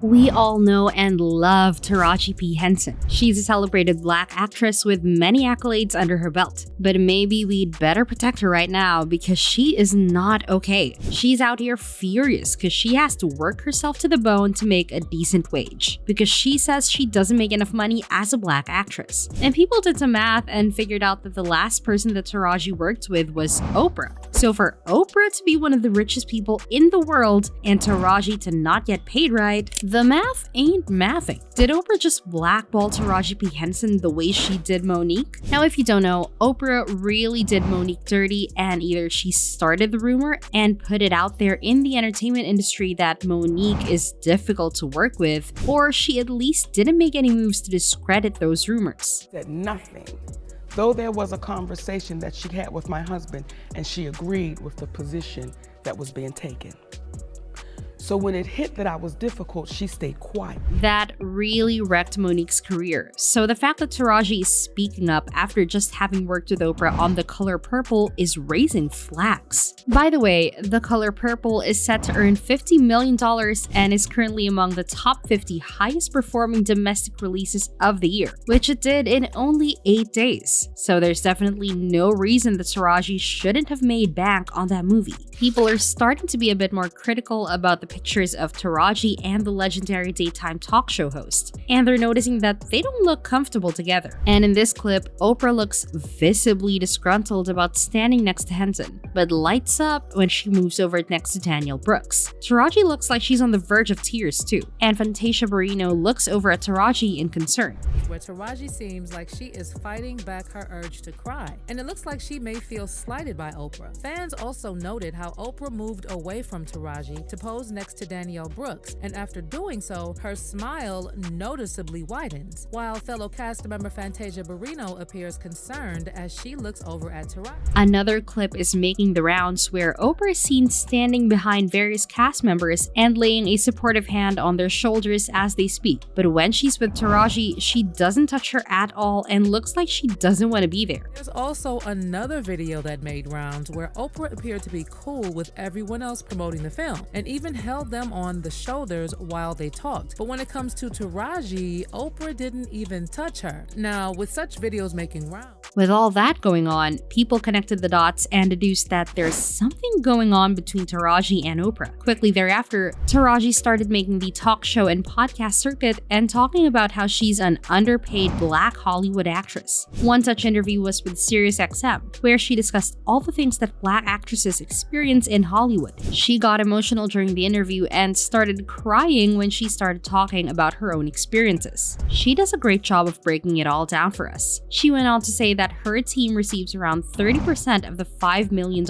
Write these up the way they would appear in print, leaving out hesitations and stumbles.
We all know and love Taraji P. Henson. She's a celebrated Black actress with many accolades under her belt. But maybe we'd better protect her right now because she is not okay. She's out here furious because she has to work herself to the bone to make a decent wage because she says she doesn't make enough money as a Black actress. And people did some math and figured out that the last person that Taraji worked with was Oprah. So for Oprah to be one of the richest people in the world and Taraji to not get paid right, the math ain't mathing. Did Oprah just blackball Taraji P. Henson the way she did Monique? Now, if you don't know, Oprah really did Monique dirty, and either she started the rumor and put it out there in the entertainment industry that Monique is difficult to work with, or she at least didn't make any moves to discredit those rumors. Said nothing. Though there was a conversation that she had with my husband and she agreed with the position that was being taken. So when it hit that I was difficult, she stayed quiet. That really wrecked Monique's career. So the fact that Taraji is speaking up after just having worked with Oprah on The Color Purple is raising flags. By the way, The Color Purple is set to earn $50 million and is currently among the top 50 highest performing domestic releases of the year, which it did in only 8 days. So there's definitely no reason that Taraji shouldn't have made bank on that movie. People are starting to be a bit more critical about the pictures of Taraji and the legendary daytime talk show host, and they're noticing that they don't look comfortable together. And in this clip, Oprah looks visibly disgruntled about standing next to Henson, but lights up when she moves over next to Danielle Brooks. Taraji looks like she's on the verge of tears too, and Fantasia Barrino looks over at Taraji in concern. Where Taraji seems like she is fighting back her urge to cry, and it looks like she may feel slighted by Oprah. Fans also noted how Oprah moved away from Taraji to pose next to Danielle Brooks, and after doing so, her smile noticeably widens, while fellow cast member Fantasia Barrino appears concerned as she looks over at Taraji. Another clip is making the rounds where Oprah is seen standing behind various cast members and laying a supportive hand on their shoulders as they speak. But when she's with Taraji, she doesn't touch her at all and looks like she doesn't want to be there. There's also another video that made rounds where Oprah appeared to be cool with everyone else promoting the film, and even held them on the shoulders while they talked. But when it comes to Taraji, Oprah didn't even touch her. Now, with such videos making rounds, with all that going on, people connected the dots and deduced that there's something going on between Taraji and Oprah. Quickly thereafter, Taraji started making the talk show and podcast circuit and talking about how she's an underpaid Black Hollywood actress. One such interview was with SiriusXM, where she discussed all the things that Black actresses experience in Hollywood. She got emotional during the interview and started crying when she started talking about her own experiences. She does a great job of breaking it all down for us. She went on to say that her team receives around 30% of the $5 million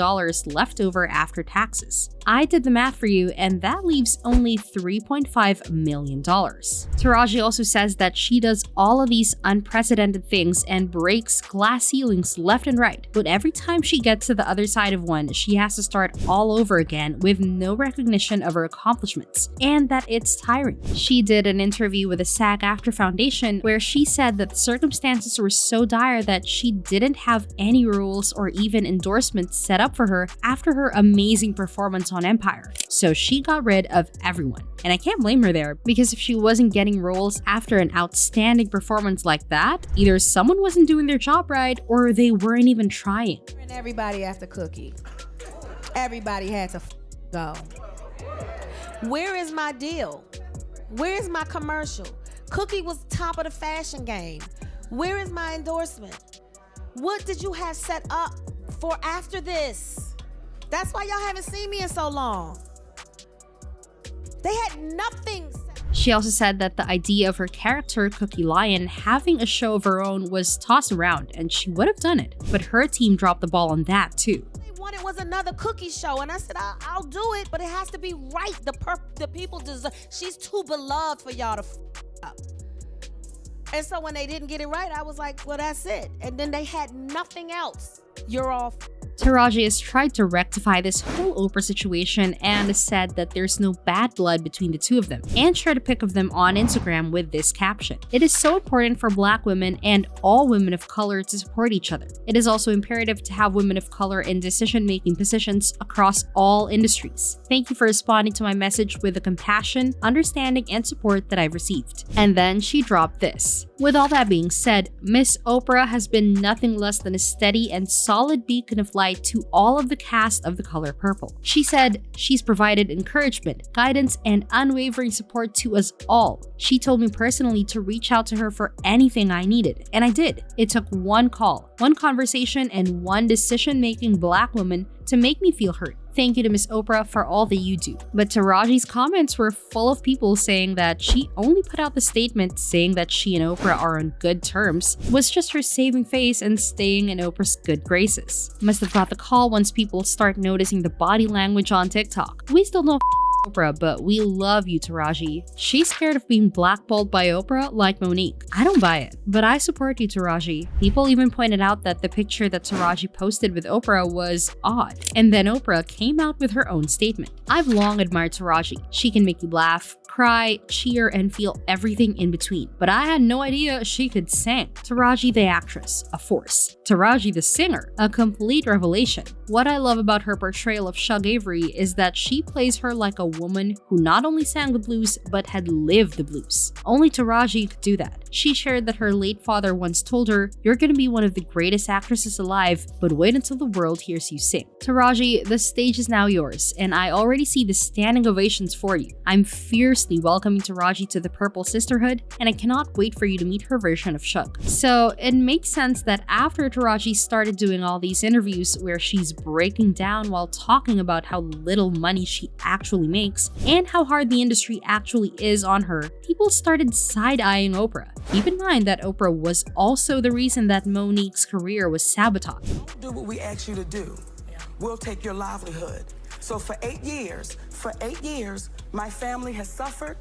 left over after taxes. I did the math for you, and that leaves only $3.5 million. Taraji also says that she does all of these unprecedented things and breaks glass ceilings left and right, but every time she gets to the other side of one, she has to start all over again with no recognition of her accomplishments, and that it's tiring. She did an interview with the SAG-AFTRA Foundation where she said that the circumstances were so dire that she didn't have any roles or even endorsements set up for her after her amazing performance on Empire. So she got rid of everyone. And I can't blame her there, because if she wasn't getting roles after an outstanding performance like that, either someone wasn't doing their job right or they weren't even trying. Everybody after Cookie. Everybody had to go. Where is my deal? Where is my commercial? Cookie was top of the fashion game. Where is my endorsement? What did you have set up for after this? That's why y'all haven't seen me in so long. They had nothing. She also said that the idea of her character, Cookie Lion, having a show of her own was tossed around, and she would have done it, but her team dropped the ball on that too. It was another Cookie show, and I said I'll do it, but it has to be right. The people deserve. She's too beloved for y'all to up. And so when they didn't get it right, I was like, well, that's it. And then they had nothing else. You're all Taraji has tried to rectify this whole Oprah situation and has said that there's no bad blood between the two of them, and shared a pic of them on Instagram with this caption: "It is so important for Black women and all women of color to support each other. It is also imperative to have women of color in decision-making positions across all industries. Thank you for responding to my message with the compassion, understanding, and support that I've received." And then she dropped this: "With all that being said, Miss Oprah has been nothing less than a steady and solid beacon of light to all of the cast of The Color Purple." She said she's provided encouragement, guidance, and unwavering support to us all. She told me personally to reach out to her for anything I needed, and I did. It took one call, one conversation, and one decision-making Black woman to make me feel heard. Thank you to Miss Oprah for all that you do. But Taraji's comments were full of people saying that she only put out the statement saying that she and Oprah are on good terms was just her saving face and staying in Oprah's good graces. Must have got the call once people start noticing the body language on TikTok. We still don't Oprah, but we love you, Taraji. She's scared of being blackballed by Oprah like Monique. I don't buy it, but I support you, Taraji. People even pointed out that the picture that Taraji posted with Oprah was odd, and then Oprah came out with her own statement. "I've long admired Taraji. She can make you laugh, cry, cheer, and feel everything in between. But I had no idea she could sing. Taraji the actress, a force. Taraji the singer, a complete revelation. What I love about her portrayal of Shug Avery is that she plays her like a woman who not only sang the blues, but had lived the blues. Only Taraji could do that. She shared that her late father once told her, 'You're gonna be one of the greatest actresses alive, but wait until the world hears you sing.' Taraji, the stage is now yours, and I already see the standing ovations for you. I'm fiercely welcoming Taraji to the Purple Sisterhood, and I cannot wait for you to meet her version of Shug." So it makes sense that after Taraji started doing all these interviews where she's breaking down while talking about how little money she actually makes and how hard the industry actually is on her, people started side-eyeing Oprah. Keep in mind that Oprah was also the reason that Monique's career was sabotaged. Don't do what we ask you to do. We'll take your livelihood. So for 8 years, my family has suffered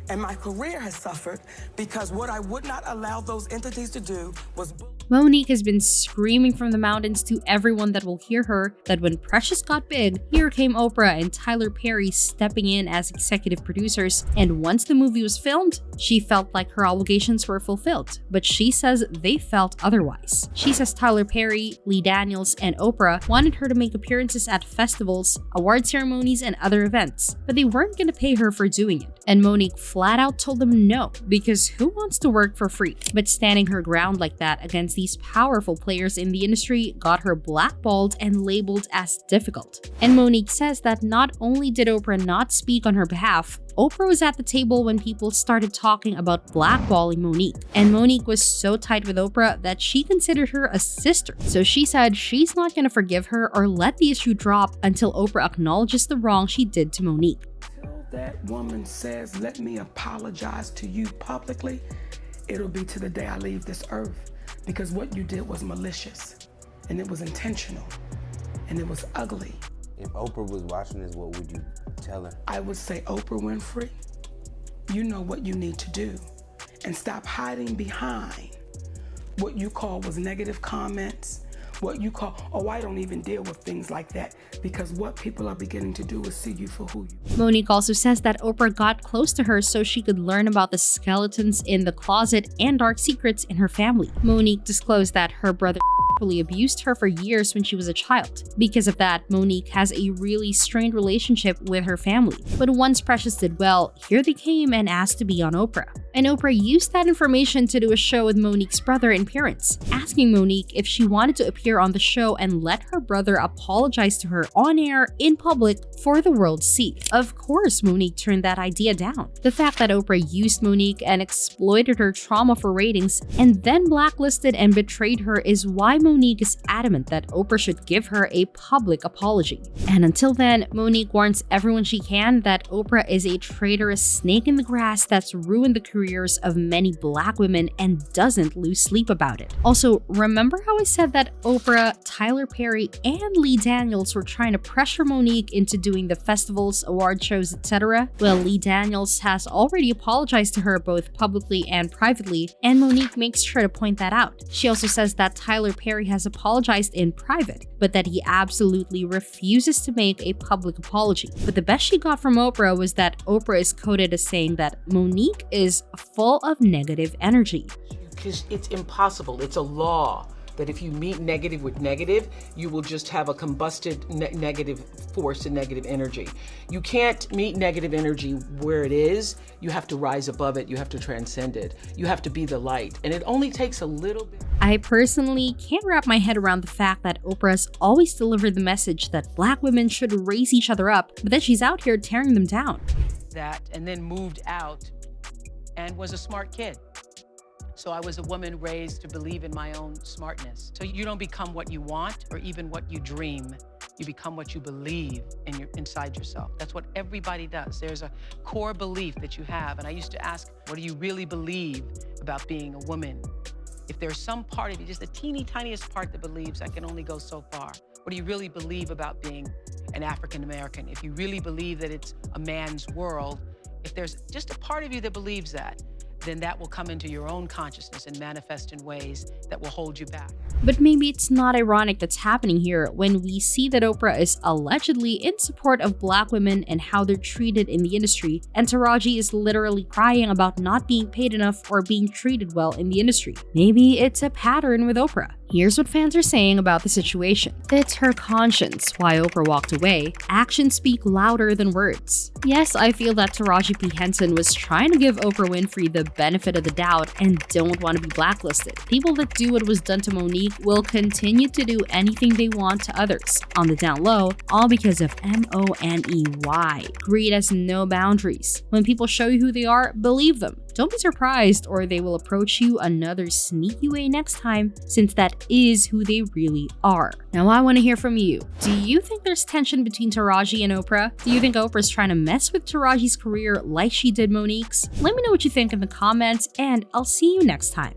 and my career has suffered because what I would not allow those entities to do was... Monique has been screaming from the mountains to everyone that will hear her that when Precious got big, here came Oprah and Tyler Perry stepping in as executive producers, and once the movie was filmed, she felt like her obligations were fulfilled, but she says they felt otherwise. She says Tyler Perry, Lee Daniels, and Oprah wanted her to make appearances at festivals, award ceremonies, and other events, but they weren't going to pay her for doing it. And Monique flat out told them no, because who wants to work for free? But standing her ground like that against these powerful players in the industry got her blackballed and labeled as difficult. And Monique says that not only did Oprah not speak on her behalf, Oprah was at the table when people started talking about blackballing Monique. And Monique was so tight with Oprah that she considered her a sister. So she said she's not gonna forgive her or let the issue drop until Oprah acknowledges the wrong she did to Monique. Until that woman says, "Let me apologize to you publicly," it'll be to the day I leave this earth. Because what you did was malicious, and it was intentional, and it was ugly. If Oprah was watching this, what would you tell her? I would say, Oprah Winfrey, you know what you need to do, and stop hiding behind what you call was negative comments, what you call, "Oh, I don't even deal with things like that," because what people are beginning to do is see you for who you are. Monique also says that Oprah got close to her so she could learn about the skeletons in the closet and dark secrets in her family. Monique disclosed that her brother abused her for years when she was a child. Because of that, Monique has a really strained relationship with her family. But once Precious did well, here they came and asked to be on Oprah. And Oprah used that information to do a show with Monique's brother and parents, asking Monique if she wanted to appear on the show and let her brother apologize to her on air in public for the world to see. Of course, Monique turned that idea down. The fact that Oprah used Monique and exploited her trauma for ratings and then blacklisted and betrayed her is why Monique is adamant that Oprah should give her a public apology. And until then, Monique warns everyone she can that Oprah is a traitorous snake in the grass that's ruined the careers of many Black women and doesn't lose sleep about it. Also, remember how I said that Oprah, Tyler Perry, and Lee Daniels were trying to pressure Monique into doing the festivals, award shows, etc.? Well, Lee Daniels has already apologized to her both publicly and privately, and Monique makes sure to point that out. She also says that Tyler Perry Winfrey has apologized in private, but that he absolutely refuses to make a public apology. But the best she got from Oprah was that Oprah is quoted as saying that Monique is full of negative energy. Because it's impossible. It's a law that if you meet negative with negative, you will just have a combusted negative force and negative energy. You can't meet negative energy where it is. You have to rise above it. You have to transcend it. You have to be the light. And it only takes a little bit. I personally can't wrap my head around the fact that Oprah's always delivered the message that Black women should raise each other up, but then she's out here tearing them down. That and then moved out and was a smart kid. So I was a woman raised to believe in my own smartness. So you don't become what you want or even what you dream. You become what you believe inside yourself. That's what everybody does. There's a core belief that you have. And I used to ask, what do you really believe about being a woman? If there's some part of you, just the teeny tiniest part that believes, I can only go so far. What do you really believe about being an African American? If you really believe that it's a man's world, if there's just a part of you that believes that, then that will come into your own consciousness and manifest in ways that will hold you back. But maybe it's not ironic that's happening here when we see that Oprah is allegedly in support of Black women and how they're treated in the industry, and Taraji is literally crying about not being paid enough or being treated well in the industry. Maybe it's a pattern with Oprah. Here's what fans are saying about the situation. It's her conscience why Oprah walked away. Actions speak louder than words. Yes, I feel that Taraji P. Henson was trying to give Oprah Winfrey the benefit of the doubt and don't want to be blacklisted. People that do what was done to Monique will continue to do anything they want to others. On the down low, all because of MONEY. Greed has no boundaries. When people show you who they are, believe them. Don't be surprised or they will approach you another sneaky way next time, since that is who they really are. Now I want to hear from you. Do you think there's tension between Taraji and Oprah? Do you think Oprah's trying to mess with Taraji's career like she did Monique's? Let me know what you think in the comments and I'll see you next time.